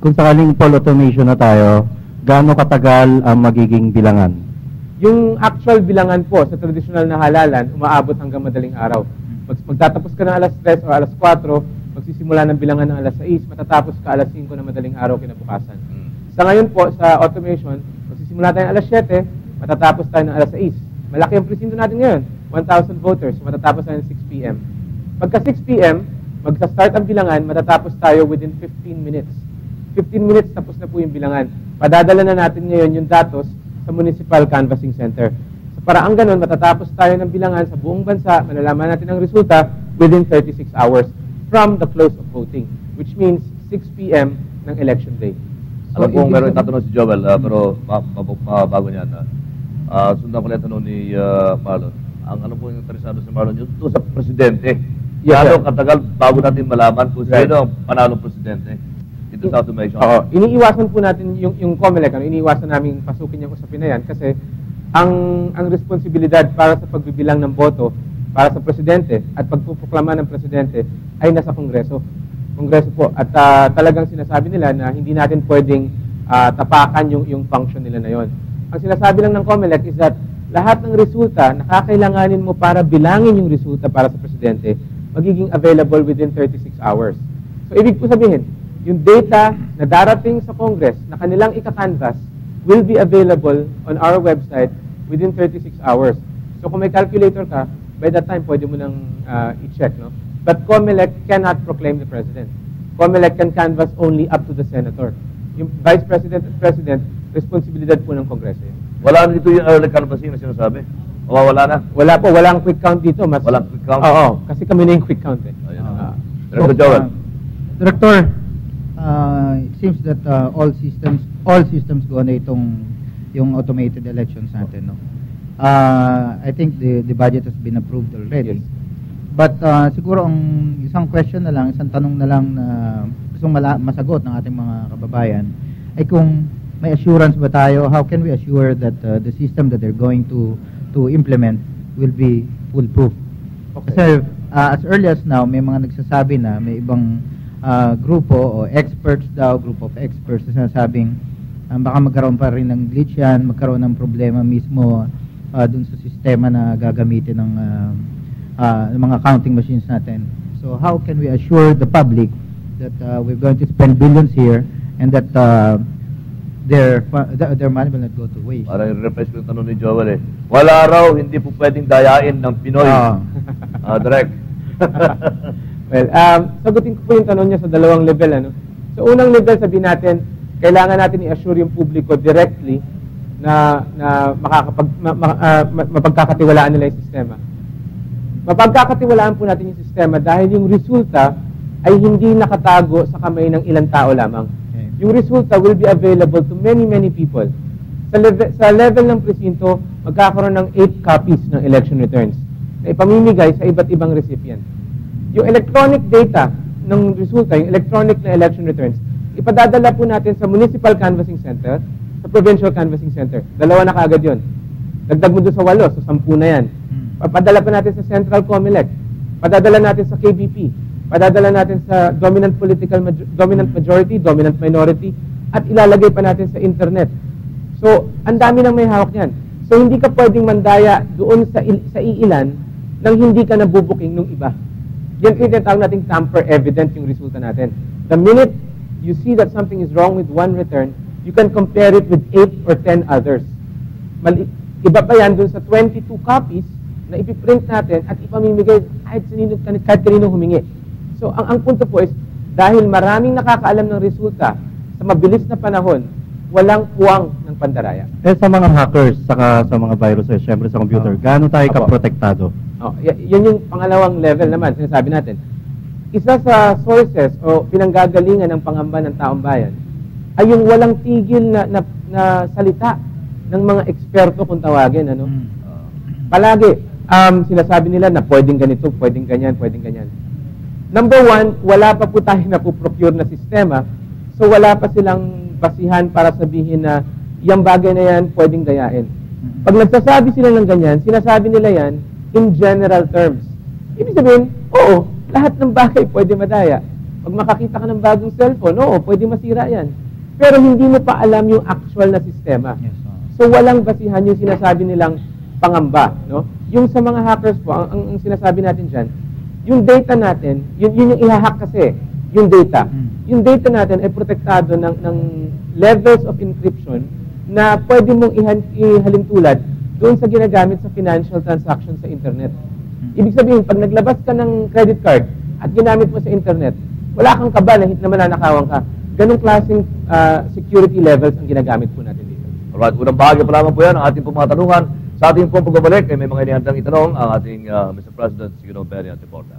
Kung sakaling poll automation na tayo, gaano katagal ang magiging bilangan? Yung actual bilangan po sa traditional na halalan, umaabot hanggang madaling araw. Magtatapos ka ng alas 3 o alas 4, magsisimula ng bilangan ng alas 6, matatapos ka alas 5 na madaling araw kinabukasan. Sa ngayon po, sa automation, magsisimula tayo ng alas 7, matatapos tayo ng alas 6. Malaki ang presinto natin ngayon, 1,000 voters, matatapos tayo ng 6 p.m. Pagka 6 p.m., magsa-start ang bilangan, matatapos tayo within 15 minutes. 15 minutes, tapos na po yung bilangan. Padadala na natin ngayon yung datos sa Municipal Canvassing Center. Sa paraang ganun, matatapos tayo ng bilangan sa buong bansa, malalaman natin ang resulta within 36 hours from the close of voting, which means 6 p.m. ng election day. Alam ko meron tatanong si Joel, pero bago niya na. Sundan ko lang tanong ni Marlon. Ang ano po yung interesado si Marlon, yung sa presidente. Yes, katagal bago natin malaman kung sino ang panalong presidente dito sa automation. Oo. Iniiwasan po natin yung COMELEC, iniiwasan namin pasukin yung usapin na yan kasi ang responsibilidad para sa pagbibilang ng boto para sa presidente at pagpuproklama ng presidente ay nasa Kongreso. Kongreso po. At talagang sinasabi nila na hindi natin pwedeng tapakan yung function nila na yon. Ang sinasabi lang ng COMELEC is that lahat ng resulta na kakailanganin mo para bilangin yung resulta para sa presidente magiging available within 36 hours. So, ibig po sabihin, yung data na darating sa Congress na kanilang ika-canvas will be available on our website within 36 hours. So, kung may calculator ka, by that time, pwede mo nang i-check, no? But COMELEC cannot proclaim the president. COMELEC can canvass only up to the senator. Yung vice president at president, responsibilidad po ng Kongreso yun. Wala na dito yung early canvassing na sinasabi? O wala na? Wala po, walang quick count dito. Walang quick count? Oo, kasi kami na yung quick count eh. Director Joel. Director, it seems that all systems go na yung automated elections natin, no? I think the budget has been approved already. Yes. But siguro ang isang question na lang, isang tanong na lang na gustong masagot ng ating mga kababayan ay kung may assurance ba tayo, how can we assure that the system that they're going to implement will be foolproof? Okay. Kasi as early as now, may mga nagsasabi na may ibang grupo o experts daw, group of experts na sinasabing baka magkaroon pa rin ng glitch yan, magkaroon ng problema mismo dun sa sistema na gagamitin ng mga counting machines natin. So how can we assure the public that we're going to spend billions here and that their money will not go to waste? Para i-refresh ko yung tanong ni Joel eh. Wala raw, hindi po pwedeng dayain ng Pinoy. Direct. Well, sagutin ko po yung tanong niya sa dalawang level. Ano? So, unang level, sabihin natin, kailangan natin i-assure yung publiko directly na mapagkakatiwalaan nila yung sistema. Mapagkakatiwalaan po natin yung sistema dahil yung resulta ay hindi nakatago sa kamay ng ilang tao lamang. Okay. Yung resulta will be available to many people. Sa level ng presinto, magkakaroon ng 8 copies ng election returns na ipamimigay sa iba't ibang recipient. Yung electronic data ng resulta, yung electronic na election returns, ipadadala po natin sa Municipal Canvassing Center, sa Provincial Canvassing Center. Dalawa na kaagad yun. Dagdag mo doon sa 8, so 10 na yan. Papadala pa natin sa Central COMELEC. Padadala natin sa KBP. Padadala natin sa dominant majority, dominant minority, at ilalagay pa natin sa internet. So, ang dami nang may hawak niyan. So, hindi ka pwedeng mandaya doon sa iilan nang hindi ka nabubuking nung iba. Yan yung tinatawag nating tamper evident yung resulta natin. The minute you see that something is wrong with one return, you can compare it with 8 or 10 others. Iba pa yan dun sa 22 copies na ipiprint natin at ipamimigay kahit kanino humingi. So, ang punto po is, dahil maraming nakakaalam ng resulta sa mabilis na panahon, walang puwang ng pandaraya. Sa mga hackers, saka sa mga viruses, syempre sa computer, gaano tayo kaprotektado? Yan yung pangalawang level naman, sinasabi natin. Isa sa sources o pinanggagalingan ng pangamba ng taong bayan ay yung walang tigil na salita ng mga eksperto kung tawagin. Ano? Palagi, sinasabi nila na pwedeng ganito, pwedeng ganyan, pwedeng ganyan. Number one, wala pa po tayo napuprocure na sistema, so wala pa silang basihan para sabihin na yung bagay na yan pwedeng dayain. Pag nagsasabi sila ng ganyan, sinasabi nila yan in general terms. Ibig sabihin, oo, lahat ng bagay pwede madaya. Pag makakita ka ng bagong cellphone, oo, pwede masira yan. Pero hindi mo pa alam yung actual na sistema. Yes, So walang basihan yung sinasabi nilang pangamba, no? Yung sa mga hackers po, ang sinasabi natin dyan, yung data natin, yun yung ihahack kasi, yung data. Yung data natin ay protektado ng levels of encryption na pwede mong ihalin tulad doon sa ginagamit sa financial transaction sa internet. Ibig sabihin, pag naglabas ka ng credit card at ginamit mo sa internet, wala kang kaba na mananakawan ka. Ganong klaseng security levels ang ginagamit po natin dito. Alright, unang bahagi pa lamang po yan ang ating pong mga tanungan. Sa ating pong pagbabalik, ay may mga inihandang itanong ang ating Mr. President, si Ginoong Benny Antiporta.